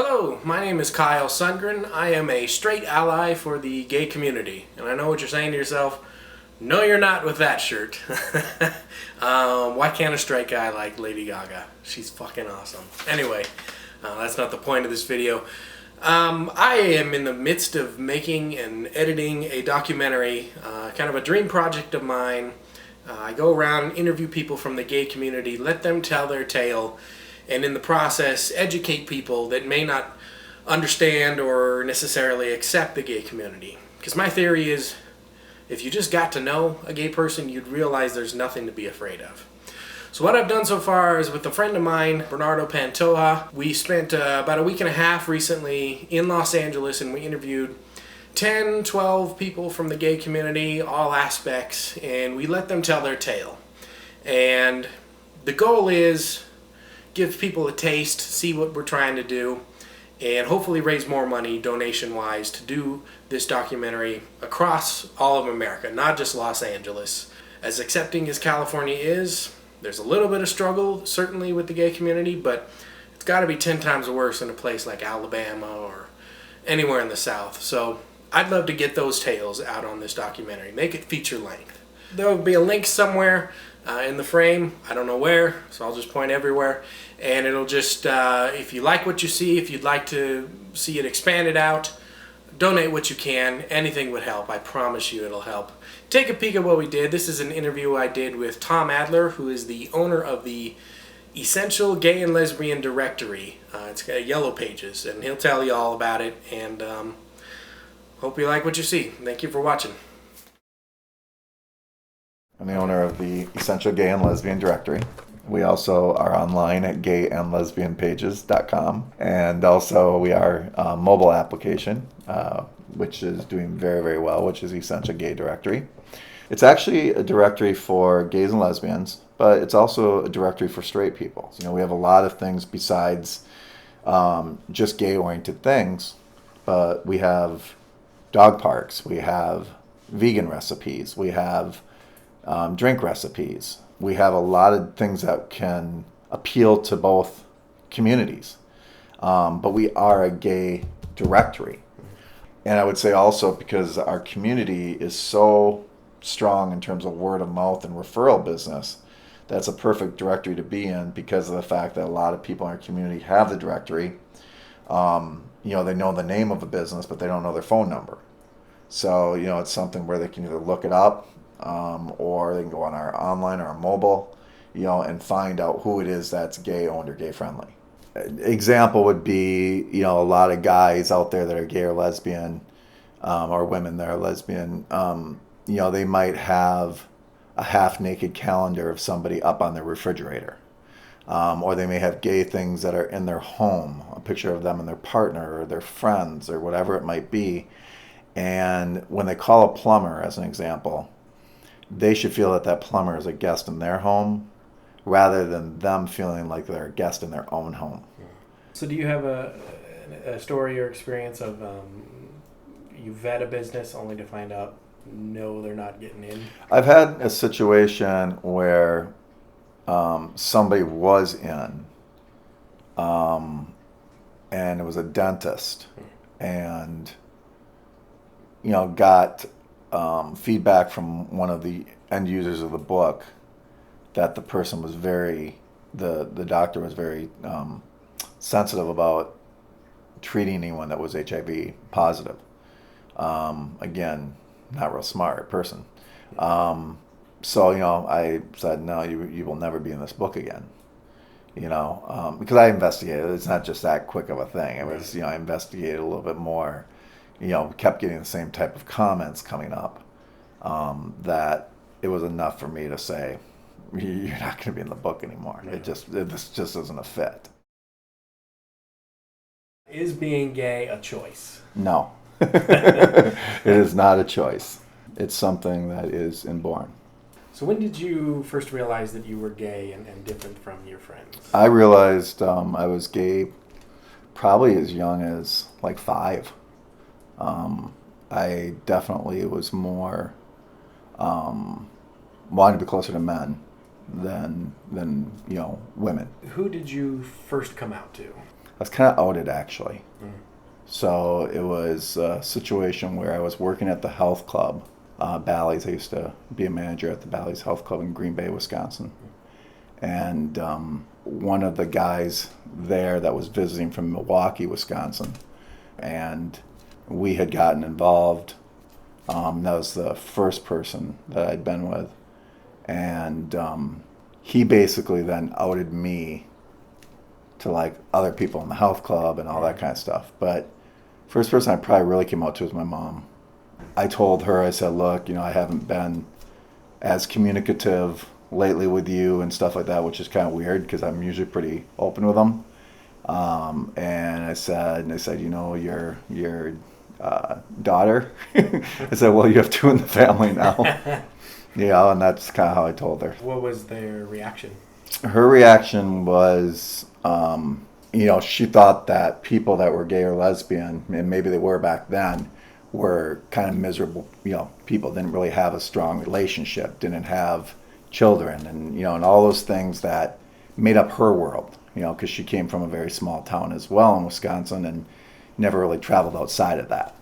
Hello, my name is Kyle Sundgren. I am a straight ally for the gay community. And I know what you're saying to yourself. No, you're not with that shirt. Why can't a straight guy like Lady Gaga? She's fucking awesome. Anyway, that's not the point of this video. I am in the midst of making and editing a documentary, kind of a dream project of mine. I go around and interview people from the gay community, let them tell their tale, and in the process educate people that may not understand or necessarily accept the gay community. Because my theory is, if you just got to know a gay person, you'd realize there's nothing to be afraid of. So what I've done so far is with a friend of mine, Bernardo Pantoja, we spent about a week and a half recently in Los Angeles, and we interviewed 10, 12 people from the gay community, all aspects, and we let them tell their tale. And the goal is give people a taste, see what we're trying to do, and hopefully raise more money donation-wise to do this documentary across all of America, not just Los Angeles. As accepting as California is, there's a little bit of struggle, certainly, with the gay community, but it's got to be 10 times worse in a place like Alabama or anywhere in the South. So I'd love to get those tales out on this documentary, make it feature length. There will be a link somewhere in the frame, I don't know where, so I'll just point everywhere, and it'll just, if you like what you see, if you'd like to see it expanded out, donate what you can. Anything would help. I promise you it'll help. Take a peek at what we did. This is an interview I did with Tom Adler, who is the owner of the Essential Gay and Lesbian Directory. It's got Yellow Pages, and he'll tell you all about it, and hope you like what you see. Thank you for watching. I'm the owner of the Essential Gay and Lesbian Directory. We also are online at gayandlesbianpages.com. And also we are a mobile application, which is doing very, very well, which is Essential Gay Directory. It's actually a directory for gays and lesbians, but it's also a directory for straight people. You know, we have a lot of things besides just gay-oriented things, but we have dog parks, we have vegan recipes, we have drink recipes. We have a lot of things that can appeal to both communities, but we are a gay directory. And I would say also because our community is so strong in terms of word of mouth and referral business, that's a perfect directory to be in because of the fact that a lot of people in our community have the directory. They know the name of a business, but they don't know their phone number. So, it's something where they can either look it up, or they can go on our online or our mobile, and find out who it is that's gay-owned or gay-friendly. Example would be, a lot of guys out there that are gay or lesbian, or women that are lesbian, they might have a half-naked calendar of somebody up on their refrigerator. Or they may have gay things that are in their home, a picture of them and their partner or their friends or whatever it might be. And when they call a plumber, as an example, they should feel that that plumber is a guest in their home rather than them feeling like they're a guest in their own home. So do you have a story or experience of you vet a business only to find out, no, they're not getting in? I've had a situation where somebody was in, and it was a dentist, and got feedback from one of the end users of the book that the person was the doctor was very sensitive about treating anyone that was HIV positive. Again, not real smart person. So, I said, no, you will never be in this book again. Because I investigated. It's not just that quick of a thing. It was, I investigated a little bit more. Kept getting the same type of comments coming up, that it was enough for me to say, you're not going to be in the book anymore. Yeah. This just isn't a fit. Is being gay a choice? No. It is not a choice. It's something that is inborn. So when did you first realize that you were gay and different from your friends? I realized I was gay probably as young as like 5. I definitely was more wanted to be closer to men than women. Who did you first come out to? was kind of outed actually. So it was a situation where I was working at the health club, Bally's. I used to be a manager at the Bally's Health Club in Green Bay, Wisconsin. And one of the guys there that was visiting from Milwaukee, Wisconsin, and we had gotten involved. That was the first person that I'd been with. And he basically then outed me to like other people in the health club and all that kind of stuff. But first person I probably really came out to was my mom. I told her, I said, look, I haven't been as communicative lately with you and stuff like that, which is kind of weird because I'm usually pretty open with them. And I said, your daughter. I said, well, you have two in the family now. And that's kind of how I told her. What was their reaction? Her reaction was, she thought that people that were gay or lesbian, and maybe they were back then, were kind of miserable. People didn't really have a strong relationship, didn't have children, and all those things that made up her world. Because she came from a very small town as well in Wisconsin and never really traveled outside of that.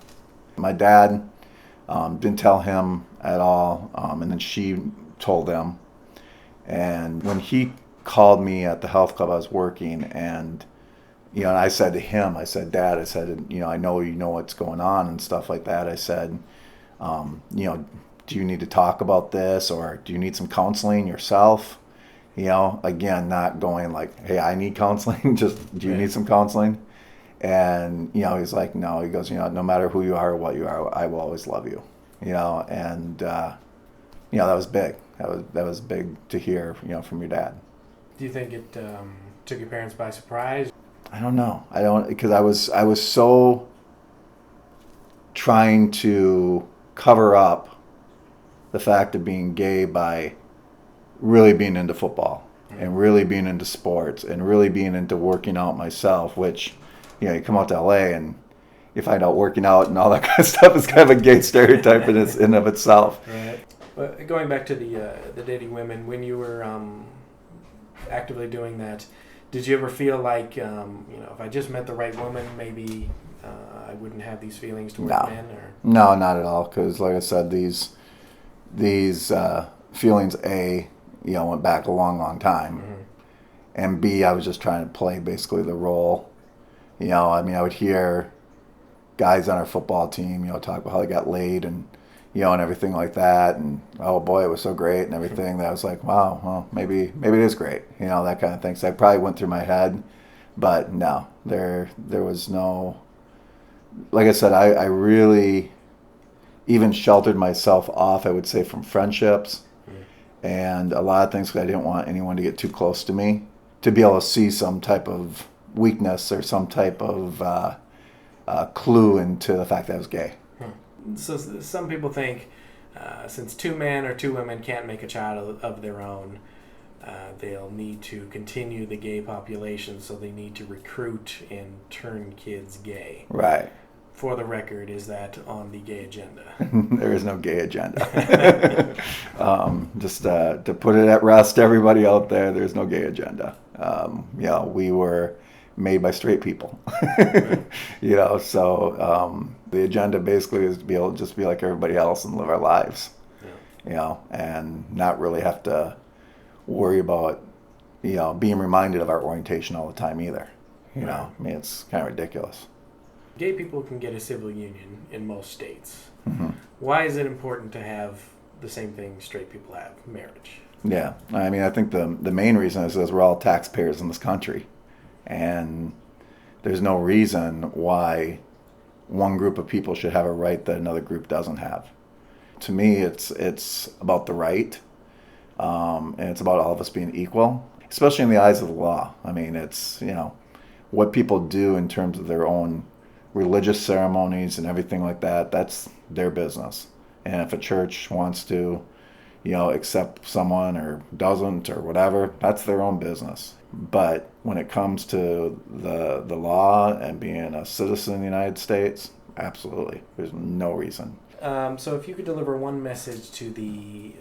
My dad didn't tell him at all, and then she told him. And when he called me at the health club I was working, and and I said to him, I said, Dad, I said, I know you know what's going on and stuff like that. I said, do you need to talk about this, or do you need some counseling yourself? Again, not going like, hey, I need counseling, just do you need some counseling? And he's like, no. He goes, no matter who you are or what you are, I will always love you. And that was big. That was big to hear, from your dad. Do you think it took your parents by surprise? I don't know. Because I was so trying to cover up the fact of being gay by really being into football and really being into sports and really being into working out myself, which, you come out to LA and you find out working out and all that kind of stuff is kind of a gay stereotype in and of itself. Right. But going back to the dating women, when you were actively doing that, did you ever feel like, if I just met the right woman, maybe I wouldn't have these feelings towards men? Or? No, not at all. Because, like I said, these feelings, A, went back a long, long time. Mm-hmm. And B, I was just trying to play basically the role. I would hear guys on our football team, talk about how they got laid and, and everything like that. And, oh, boy, it was so great and everything. That I was like, wow, well, maybe it is great, that kind of thing. So I probably went through my head. But, no, there was no... Like I said, I really even sheltered myself off, I would say, from friendships and a lot of things because I didn't want anyone to get too close to me to be able to see some type of weakness or some type of clue into the fact that I was gay. So some people think since two men or two women can't make a child of their own, they'll need to continue the gay population, so they need to recruit and turn kids gay. Right. For the record, is that on the gay agenda? There is no gay agenda. Just to put it at rest, everybody out there, there's no gay agenda. We were made by straight people. So the agenda basically is to be able to just be like everybody else and live our lives. Yeah. And not really have to worry about, being reminded of our orientation all the time either. It's kind of ridiculous. Gay people can get a civil union in most states. Mm-hmm. Why is it important to have the same thing straight people have, marriage? Yeah, I think the main reason is because we're all taxpayers in this country. And there's no reason why one group of people should have a right that another group doesn't have. To me, it's about the right, and it's about all of us being equal, especially in the eyes of the law. It's, what people do in terms of their own religious ceremonies and everything like that, that's their business. And if a church wants to, accept someone or doesn't or whatever, that's their own business. But when it comes to the law and being a citizen in the United States, absolutely. There's no reason. So if you could deliver one message to the,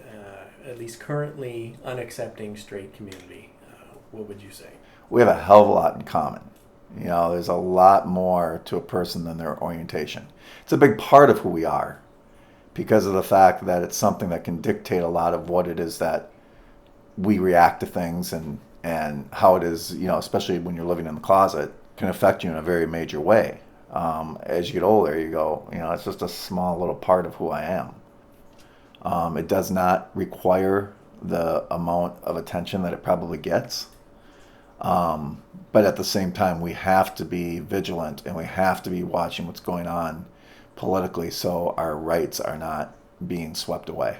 at least currently, unaccepting straight community, what would you say? We have a hell of a lot in common. You know, there's a lot more to a person than their orientation. It's a big part of who we are because of the fact that it's something that can dictate a lot of what it is that we react to things, and how it is, you know, especially when you're living in the closet, can affect you in a very major way. As you get older, you go, you know, it's just a small little part of who I am. It does not require the amount of attention that it probably gets. But at the same time, we have to be vigilant and we have to be watching what's going on politically so our rights are not being swept away.